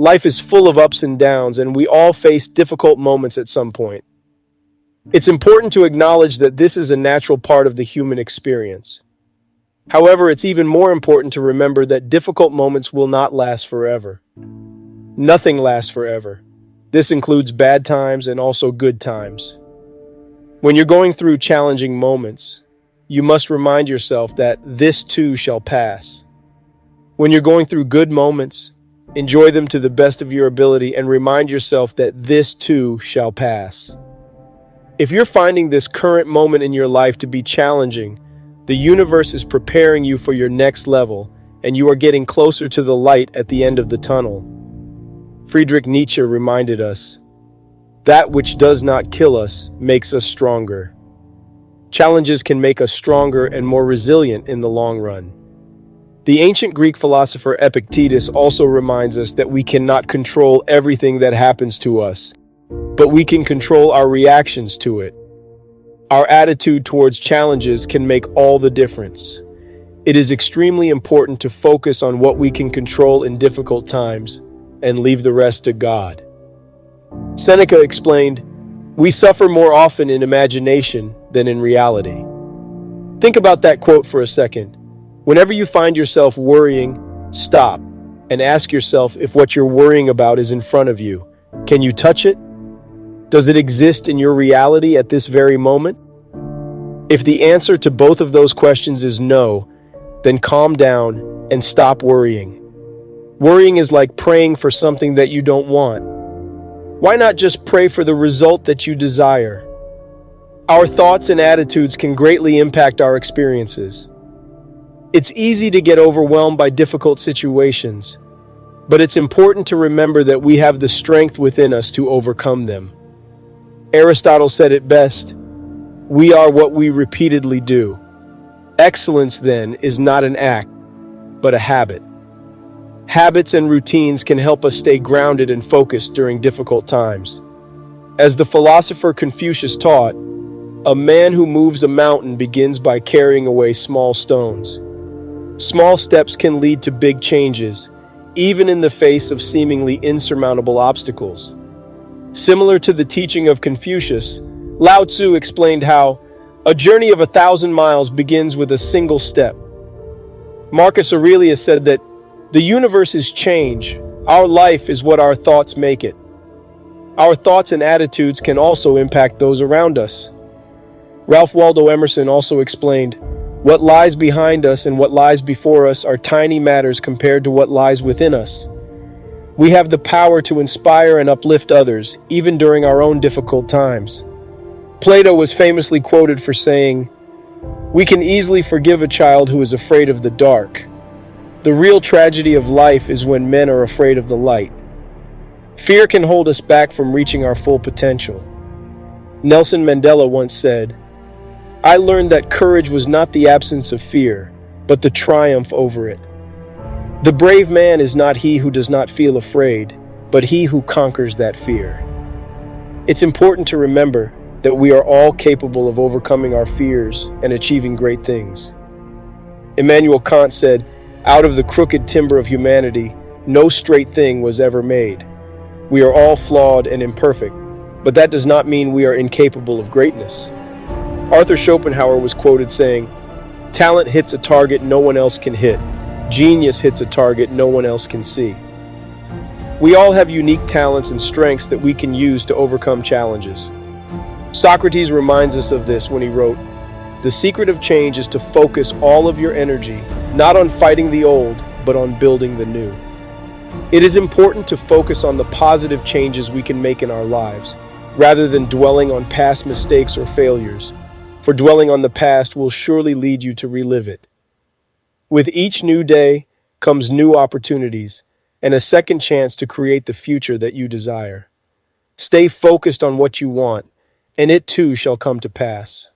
Life is full of ups and downs, and we all face difficult moments at some point. It's important to acknowledge that this is a natural part of the human experience. However, it's even more important to remember that difficult moments will not last forever. Nothing lasts forever. This includes bad times and also good times. When you're going through challenging moments, you must remind yourself that this too shall pass. When you're going through good moments, enjoy them to the best of your ability and remind yourself that this too shall pass. If you're finding this current moment in your life to be challenging, the universe is preparing you for your next level, and you are getting closer to the light at the end of the tunnel. Friedrich Nietzsche reminded us, "That which does not kill us makes us stronger." Challenges can make us stronger and more resilient in the long run. The ancient Greek philosopher Epictetus also reminds us that we cannot control everything that happens to us, but we can control our reactions to it. Our attitude towards challenges can make all the difference. It is extremely important to focus on what we can control in difficult times and leave the rest to God. Seneca explained, "We suffer more often in imagination than in reality." Think about that quote for a second. Whenever you find yourself worrying, stop and ask yourself if what you're worrying about is in front of you. Can you touch it? Does it exist in your reality at this very moment? If the answer to both of those questions is no, then calm down and stop worrying. Worrying is like praying for something that you don't want. Why not just pray for the result that you desire? Our thoughts and attitudes can greatly impact our experiences. It's easy to get overwhelmed by difficult situations, but it's important to remember that we have the strength within us to overcome them. Aristotle said it best, "We are what we repeatedly do." Excellence, then, is not an act, but a habit. Habits and routines can help us stay grounded and focused during difficult times. As the philosopher Confucius taught, a man who moves a mountain begins by carrying away small stones. Small steps can lead to big changes, even in the face of seemingly insurmountable obstacles. Similar to the teaching of Confucius, Lao Tzu explained how a journey of 1,000 miles begins with a single step. Marcus Aurelius said that the universe is change. Our life is what our thoughts make it. Our thoughts and attitudes can also impact those around us. Ralph Waldo Emerson also explained, "What lies behind us and what lies before us are tiny matters compared to what lies within us." We have the power to inspire and uplift others, even during our own difficult times. Plato was famously quoted for saying, "We can easily forgive a child who is afraid of the dark. The real tragedy of life is when men are afraid of the light." Fear can hold us back from reaching our full potential. Nelson Mandela once said, "I learned that courage was not the absence of fear, but the triumph over it. The brave man is not he who does not feel afraid, but he who conquers that fear." It's important to remember that we are all capable of overcoming our fears and achieving great things. Immanuel Kant said, "Out of the crooked timber of humanity, no straight thing was ever made." We are all flawed and imperfect, but that does not mean we are incapable of greatness. Arthur Schopenhauer was quoted saying, "Talent hits a target no one else can hit. Genius hits a target no one else can see." We all have unique talents and strengths that we can use to overcome challenges. Socrates reminds us of this when he wrote, "The secret of change is to focus all of your energy, not on fighting the old, but on building the new." It is important to focus on the positive changes we can make in our lives, rather than dwelling on past mistakes or failures, for dwelling on the past will surely lead you to relive it. With each new day comes new opportunities and a second chance to create the future that you desire. Stay focused on what you want, and it too shall come to pass.